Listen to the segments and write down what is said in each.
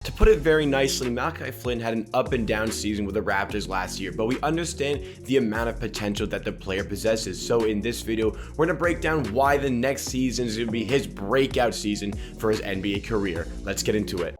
To put it very nicely, Malachi Flynn had an up and down season with the Raptors last year, but we understand the amount of potential that the player possesses. So in this video, we're going to break down why the next season is going to be his breakout season for his NBA career. Let's get into it.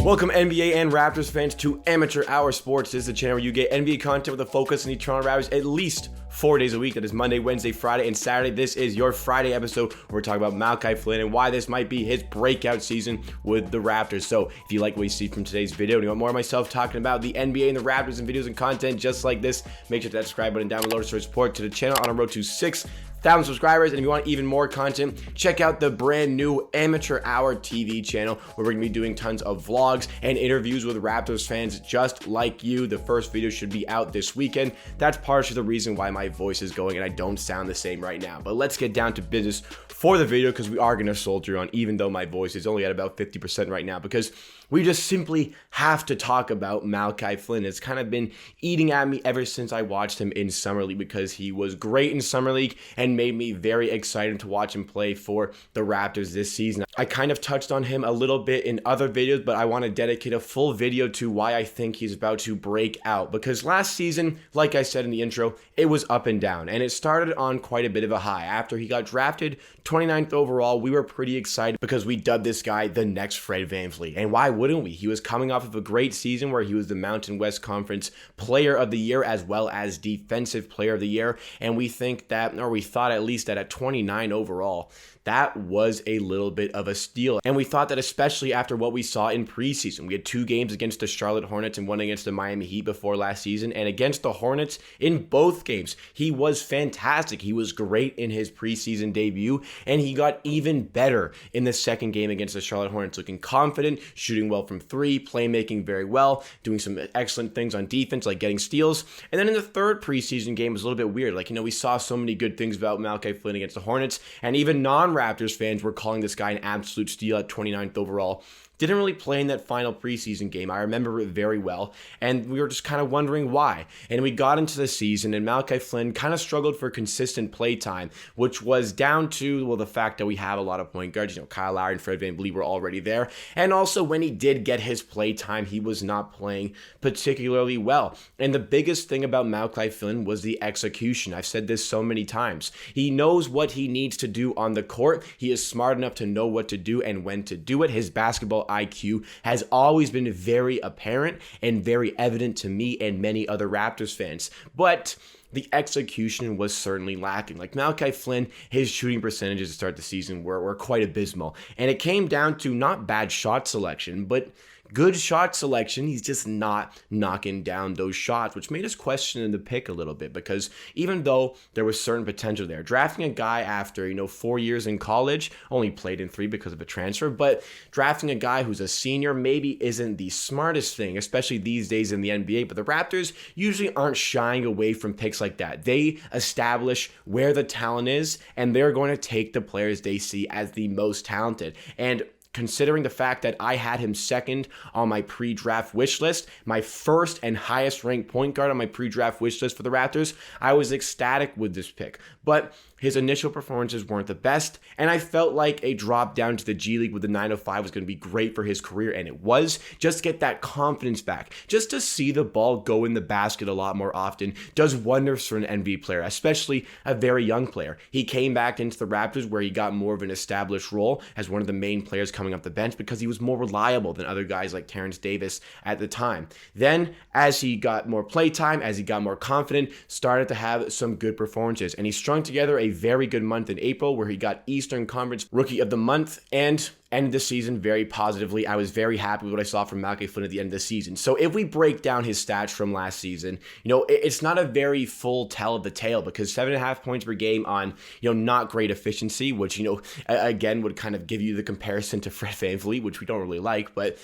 Welcome NBA and Raptors fans to Amateur Hour Sports. This is the channel where you get NBA content with a focus on the Toronto Raptors at least 4 days a week. That is Monday, Wednesday, Friday, and Saturday. This is your Friday episode where we're talking about Malachi Flynn and why this might be his breakout season with the Raptors. So if you like what you see from today's video and you want more of myself talking about the NBA and the Raptors and videos and content just like this, make sure to hit that subscribe button down below to show support to the channel on a road to 6,000 subscribers. And if you want even more content, check out the brand new Amateur Hour TV channel where we're going to be doing tons of vlogs and interviews with Raptors fans just like you. The first video should be out this weekend. That's partially the reason why my voice is going and I don't sound the same right now. But let's get down to business for the video because we are going to soldier on, even though my voice is only at about 50% right now, because we just simply have to talk about Malachi Flynn. It's kind of been eating at me ever since I watched him in Summer League because he was great in Summer League and made me very excited to watch him play for the Raptors this season. I kind of touched on him a little bit in other videos, but I want to dedicate a full video to why I think he's about to break out, because last season, like I said in the intro, it was up and down, and it started on quite a bit of a high. After he got drafted 29th overall, we were pretty excited because we dubbed this guy the next Fred VanVleet, and why wouldn't we? He was coming off of a great season where he was the Mountain West Conference Player of the Year as well as Defensive Player of the Year, and we think that, or we thought at least that at 29 overall, that was a little bit of a steal. And we thought that especially after what we saw in preseason. We had 2 games against the Charlotte Hornets and 1 against the Miami Heat before last season. And against the Hornets, in both games, he was fantastic. He was great in his preseason debut, and he got even better in the second game against the Charlotte Hornets, looking confident, shooting well from 3, playmaking very well, doing some excellent things on defense, like getting steals. And then in the third preseason game, it was a little bit weird. Like, we saw so many good things about Malachi Flynn against the Hornets, and even non-Raptors fans were calling this guy an absolute steal at 29th overall. Didn't really play in that final preseason game. I remember it very well, and we were just kind of wondering why. And we got into the season, and Malachi Flynn kind of struggled for consistent play time, which was down to, well, the fact that we have a lot of point guards. Kyle Lowry and Fred VanVleet were already there. And also, when he did get his play time, he was not playing particularly well. And the biggest thing about Malachi Flynn was the execution. I've said this so many times. He knows what he needs to do on the court. He is smart enough to know what to do and when to do it. His basketball IQ has always been very apparent and very evident to me and many other Raptors fans. But the execution was certainly lacking. Like Malachi Flynn, his shooting percentages to start the season were quite abysmal. And it came down to not bad shot selection, but good shot selection. He's just not knocking down those shots, which made us question the pick a little bit, because even though there was certain potential there, drafting a guy after, 4 years in college, only played in 3 because of a transfer, but drafting a guy who's a senior maybe isn't the smartest thing, especially these days in the NBA. But the Raptors usually aren't shying away from picks like that. They establish where the talent is, and they're going to take the players they see as the most talented. And considering the fact that I had him second on my pre-draft wish list, my first and highest ranked point guard on my pre-draft wish list for the Raptors, I was ecstatic with this pick. But his initial performances weren't the best, and I felt like a drop down to the G League with the 905 was going to be great for his career, and it was. Just to get that confidence back, just to see the ball go in the basket a lot more often does wonders for an NBA player, especially a very young player. He came back into the Raptors where he got more of an established role as one of the main players coming off the bench because he was more reliable than other guys like Terrence Davis at the time. Then, as he got more play time, as he got more confident, started to have some good performances, and he strung together a very good month in April where he got Eastern Conference Rookie of the Month and ended the season very positively. I was very happy with what I saw from Malachi Flynn at the end of the season. So if we break down his stats from last season, it's not a very full tell of the tale, because 7.5 points per game on, not great efficiency, which, again, would kind of give you the comparison to Fred VanVleet, which we don't really like, but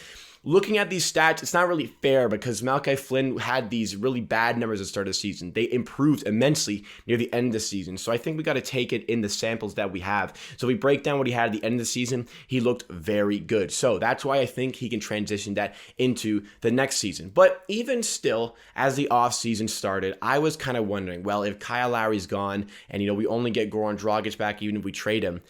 looking at these stats, it's not really fair because Malachi Flynn had these really bad numbers at the start of the season. They improved immensely near the end of the season. So I think we got to take it in the samples that we have. So we break down what he had at the end of the season. He looked very good. So that's why I think he can transition that into the next season. But even still, as the offseason started, I was kind of wondering, well, if Kyle Lowry's gone and, we only get Goran Dragic back even if we trade him,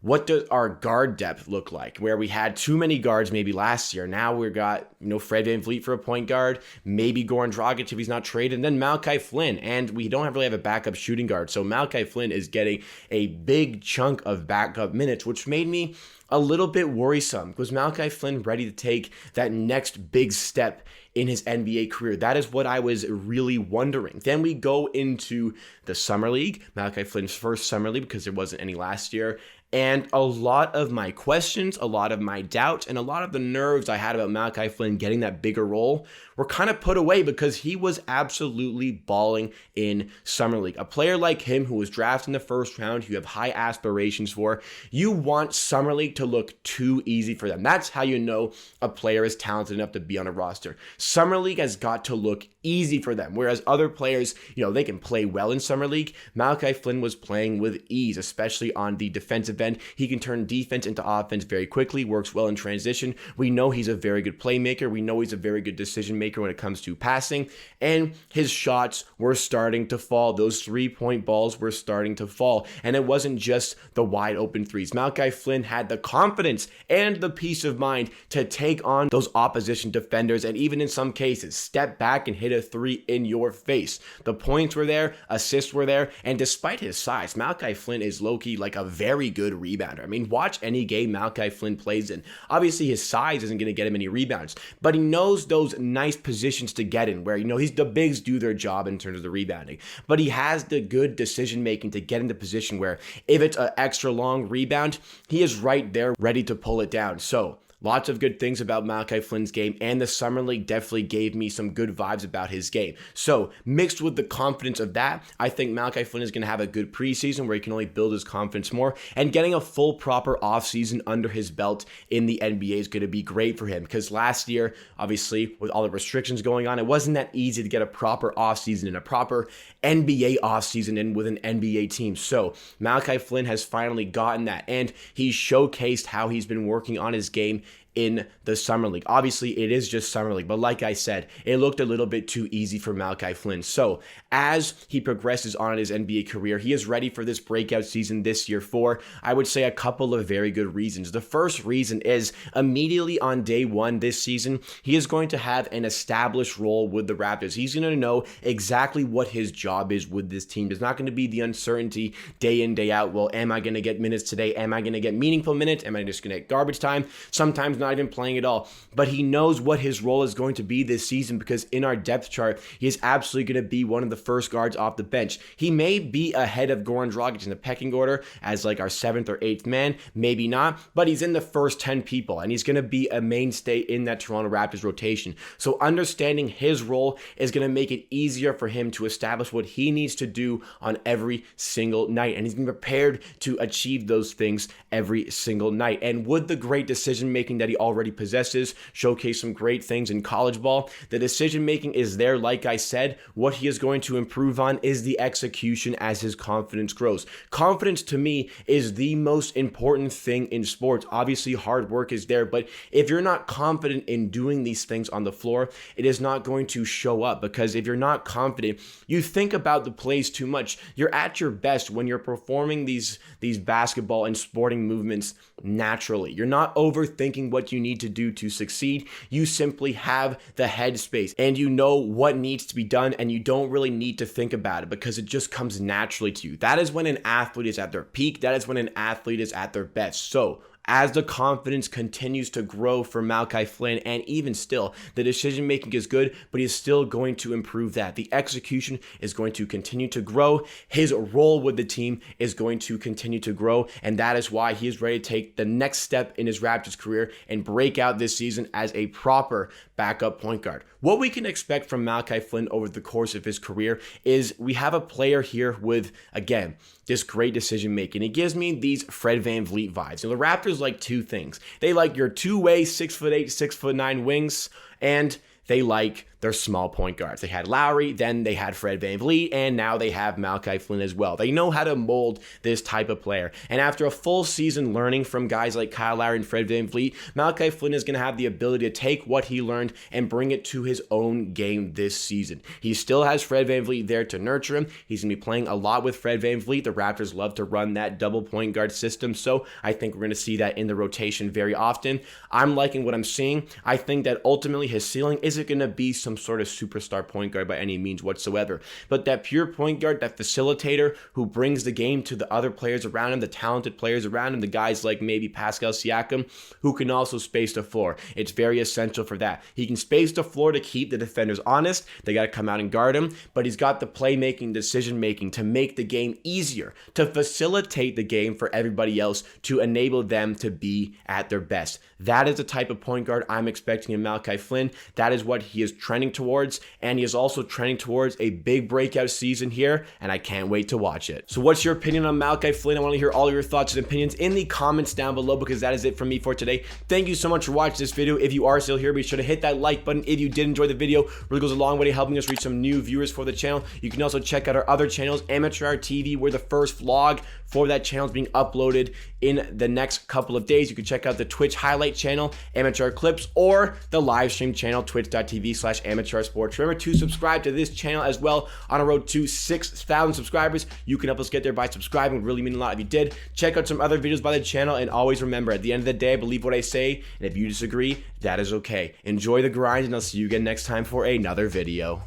what does our guard depth look like? Where we had too many guards maybe last year. Now we've got, Fred VanVleet for a point guard, maybe Goran Dragic if he's not traded, and then Malachi Flynn. And we don't really have a backup shooting guard. So Malachi Flynn is getting a big chunk of backup minutes, which made me a little bit worrisome. Was Malachi Flynn ready to take that next big step in his NBA career? That is what I was really wondering. Then we go into the Summer League, Malachi Flynn's first Summer League because there wasn't any last year. And a lot of my questions, a lot of my doubt, and a lot of the nerves I had about Malachi Flynn getting that bigger role were kind of put away because he was absolutely balling in Summer League. A player like him who was drafted in the first round, you have high aspirations for, you want Summer League to look too easy for them. That's how you know a player is talented enough to be on a roster. Summer League has got to look easy for them, whereas other players, they can play well in Summer League. Malachi Flynn was playing with ease, especially on the defensive end. He can turn defense into offense very quickly, works well in transition. We know he's a very good playmaker. We know he's a very good decision maker when it comes to passing, and his shots were starting to fall. Those 3-point balls were starting to fall, and it wasn't just the wide open threes. Malachi Flynn had the confidence and the peace of mind to take on those opposition defenders and even in some cases step back and hit a three in your face. The points were there, assists were there, and despite his size, Malachi Flynn is low-key like a very good rebounder. I mean, watch any game Malachi Flynn plays in. Obviously, his size isn't going to get him any rebounds, but he knows those nice positions to get in where, the bigs do their job in terms of the rebounding, but he has the good decision making to get into position where if it's an extra long rebound, he is right there ready to pull it down. So lots of good things about Malachi Flynn's game, and the Summer League definitely gave me some good vibes about his game. So, mixed with the confidence of that, I think Malachi Flynn is going to have a good preseason where he can only build his confidence more, and getting a full proper offseason under his belt in the NBA is going to be great for him, because last year, obviously, with all the restrictions going on, it wasn't that easy to get a proper offseason and a proper NBA offseason in with an NBA team. So, Malachi Flynn has finally gotten that, and he's showcased how he's been working on his game in the Summer League. Obviously, it is just Summer League, but like I said, it looked a little bit too easy for Malachi Flynn. So as he progresses on in his NBA career, he is ready for this breakout season this year for, I would say, a couple of very good reasons. The first reason is immediately on day one this season, he is going to have an established role with the Raptors. He's going to know exactly what his job is with this team. There's not going to be the uncertainty day in, day out. Well, am I going to get minutes today? Am I going to get meaningful minutes? Am I just going to get garbage time? Sometimes not even playing at all, but he knows what his role is going to be this season because in our depth chart, he is absolutely going to be one of the first guards off the bench. He may be ahead of Goran Dragic in the pecking order as like our 7th or 8th man, maybe not, but he's in the first 10 people and he's going to be a mainstay in that Toronto Raptors rotation. So understanding his role is going to make it easier for him to establish what he needs to do on every single night, and he's been prepared to achieve those things every single night. And with the great decision making that he already possesses, showcase some great things in college ball. The decision making is there, like I said. What he is going to improve on is the execution as his confidence grows. Confidence to me is the most important thing in sports. Obviously, hard work is there, but if you're not confident in doing these things on the floor, it is not going to show up, because if you're not confident, you think about the plays too much. You're at your best when you're performing these basketball and sporting movements naturally. You're not overthinking what you need to do to succeed. You simply have the headspace and you know what needs to be done, and you don't really need to think about it because it just comes naturally to you. That is when an athlete is at their peak. That is when an athlete is at their best. So as the confidence continues to grow for Malachi Flynn, and even still, the decision making is good, but he's still going to improve that. The execution is going to continue to grow. His role with the team is going to continue to grow, and that is why he is ready to take the next step in his Raptors career and break out this season as a proper backup point guard. What we can expect from Malachi Flynn over the course of his career is we have a player here with, again, this great decision making. It gives me these Fred VanVleet vibes. The Raptors like two things. They like your two-way 6'8", 6'9" wings, and they like their small point guards. They had Lowry, then they had Fred VanVleet, and now they have Malachi Flynn as well. They know how to mold this type of player. And after a full season learning from guys like Kyle Lowry and Fred VanVleet, Malachi Flynn is going to have the ability to take what he learned and bring it to his own game this season. He still has Fred VanVleet there to nurture him. He's going to be playing a lot with Fred VanVleet. The Raptors love to run that double point guard system, so I think we're going to see that in the rotation very often. I'm liking what I'm seeing. I think that ultimately his ceiling isn't going to be some sort of superstar point guard by any means whatsoever, but that pure point guard, that facilitator who brings the game to the other players around him, the talented players around him, the guys like maybe Pascal Siakam, who can also space the floor. It's very essential for that. He can space the floor to keep the defenders honest. They got to come out and guard him, but he's got the playmaking, decision-making to make the game easier, to facilitate the game for everybody else, to enable them to be at their best. That is the type of point guard I'm expecting in Malachi Flynn. That is what he is trending towards, and he is also trending towards a big breakout season here, and I can't wait to watch it. So what's your opinion on Malachi Flynn? I want to hear all of your thoughts and opinions in the comments down below, because that is it from me for today. Thank you so much for watching this video. If you are still here, be sure to hit that like button. If you did enjoy the video, really goes a long way to helping us reach some new viewers for the channel. You can also check out our other channels, Amateur Hour TV, where the first vlog for that channel is being uploaded in the next couple of days. You can check out the Twitch highlight channel, Amateur Hour Clips, or the live stream channel, twitch.tv/amateursports. Remember to subscribe to this channel as well. On a road to 6,000 subscribers. You can help us get there by subscribing. It would really mean a lot if you did. Check out some other videos by the channel, and always remember, at the end of the day, I believe what I say, and if you disagree, that is okay. Enjoy the grind, and I'll see you again next time for another video.